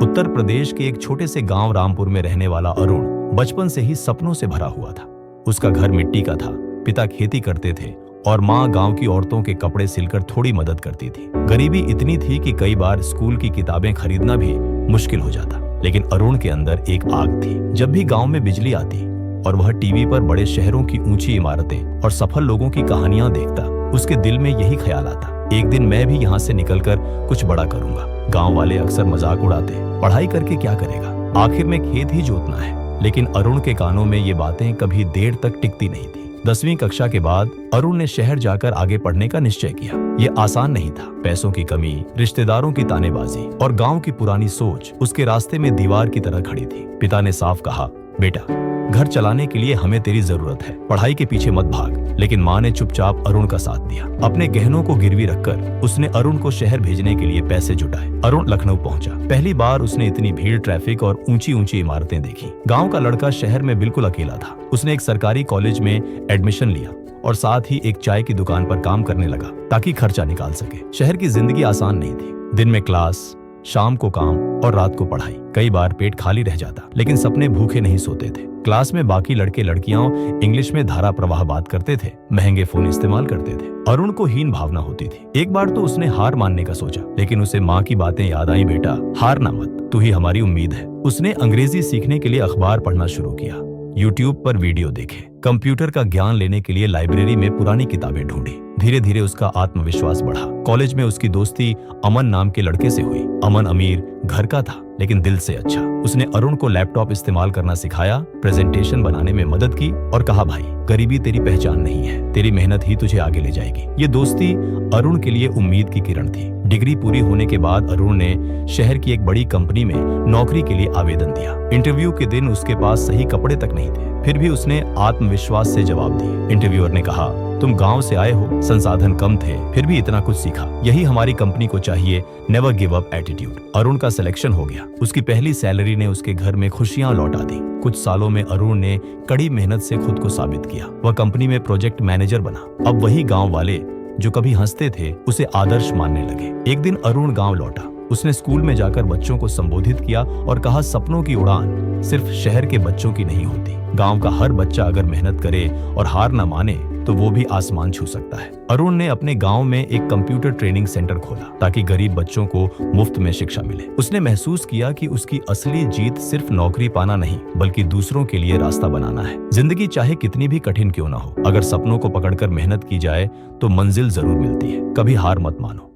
उत्तर प्रदेश के एक छोटे से गांव रामपुर में रहने वाला अरुण बचपन से ही सपनों से भरा हुआ था। उसका घर मिट्टी का था, पिता खेती करते थे और माँ गांव की औरतों के कपड़े सिलकर थोड़ी मदद करती थी। गरीबी इतनी थी कि कई बार स्कूल की किताबें खरीदना भी मुश्किल हो जाता, लेकिन अरुण के अंदर एक आग थी। जब भी गांव में बिजली आती और वह टीवी पर बड़े शहरों की ऊंची इमारतें और सफल लोगों की कहानियां देखता, उसके दिल में यही ख्याल आता, एक दिन मैं भी यहाँ से निकलकर कुछ बड़ा करूंगा। गांव वाले अक्सर मजाक उड़ाते, पढ़ाई करके क्या करेगा, आखिर में खेत ही जोतना है। लेकिन अरुण के कानों में ये बातें कभी देर तक टिकती नहीं थी। 10वीं कक्षा के बाद अरुण ने शहर जाकर आगे पढ़ने का निश्चय किया। ये आसान नहीं था। पैसों की कमी, रिश्तेदारों की तानेबाजी और गांव की पुरानी सोच उसके रास्ते में दीवार की तरह खड़ी थी। पिता ने साफ कहा, बेटा घर चलाने के लिए हमें तेरी जरूरत है, पढ़ाई के पीछे मत भाग। लेकिन माँ ने चुपचाप अरुण का साथ दिया। अपने गहनों को गिरवी रखकर उसने अरुण को शहर भेजने के लिए पैसे जुटाए। अरुण लखनऊ पहुंचा। पहली बार उसने इतनी भीड़, ट्रैफिक और ऊंची ऊंची इमारतें देखी। गांव का लड़का शहर में बिल्कुल अकेला था। उसने एक सरकारी कॉलेज में एडमिशन लिया और साथ ही एक चाय की दुकान पर काम करने लगा ताकि खर्चा निकाल सके। शहर की जिंदगी आसान नहीं थी। दिन में क्लास, शाम को काम और रात को पढ़ाई। कई बार पेट खाली रह जाता, लेकिन सपने भूखे नहीं सोते थे। क्लास में बाकी लड़के लड़कियां इंग्लिश में धारा प्रवाह बात करते थे, महंगे फोन इस्तेमाल करते थे। अरुण को हीन भावना होती थी। एक बार तो उसने हार मानने का सोचा, लेकिन उसे माँ की बातें याद आई, बेटा हारना मत, तू ही हमारी उम्मीद है। उसने अंग्रेजी सीखने के लिए अखबार पढ़ना शुरू किया, यूट्यूब पर वीडियो देखे, कंप्यूटर का ज्ञान लेने के लिए लाइब्रेरी में पुरानी किताबें ढूंढी। धीरे धीरे उसका आत्मविश्वास बढ़ा। कॉलेज में उसकी दोस्ती अमन नाम के लड़के से हुई। अमन अमीर घर का था, लेकिन दिल से अच्छा। उसने अरुण को लैपटॉप इस्तेमाल करना सिखाया, प्रेजेंटेशन बनाने में मदद की और कहा, भाई गरीबी तेरी पहचान नहीं है, तेरी मेहनत ही तुझे आगे ले जाएगी। ये दोस्ती अरुण के लिए उम्मीद की किरण थी। डिग्री पूरी होने के बाद अरुण ने शहर की एक बड़ी कंपनी में नौकरी के लिए आवेदन दिया। इंटरव्यू के दिन उसके पास सही कपड़े तक नहीं थे, फिर भी उसने आत्मविश्वास से जवाब दिए। इंटरव्यूअर ने कहा, तुम गांव से आए हो, संसाधन कम थे, फिर भी इतना कुछ सीखा, यही हमारी कंपनी को चाहिए, never give up attitude. Arun का सिलेक्शन हो गया। उसकी पहली सैलरी ने उसके घर में खुशियां लौटा दी। कुछ सालों में अरुण ने कड़ी मेहनत से खुद को साबित किया। वह कंपनी में प्रोजेक्ट मैनेजर बना। अब वही गांव वाले जो कभी हंसते थे, उसे आदर्श मानने लगे। एक दिन अरुण गांव लौटा। उसने स्कूल में जाकर बच्चों को संबोधित किया और कहा, सपनों की उड़ान सिर्फ शहर के बच्चों की नहीं होती। गांव का हर बच्चा अगर मेहनत करे और हार न माने तो वो भी आसमान छू सकता है। अरुण ने अपने गांव में एक कंप्यूटर ट्रेनिंग सेंटर खोला ताकि गरीब बच्चों को मुफ्त में शिक्षा मिले। उसने महसूस किया कि उसकी असली जीत सिर्फ नौकरी पाना नहीं, बल्कि दूसरों के लिए रास्ता बनाना है। जिंदगी चाहे कितनी भी कठिन क्यों ना हो, अगर सपनों को पकड़कर मेहनत की जाए तो मंजिल जरूर मिलती है। कभी हार मत मानो।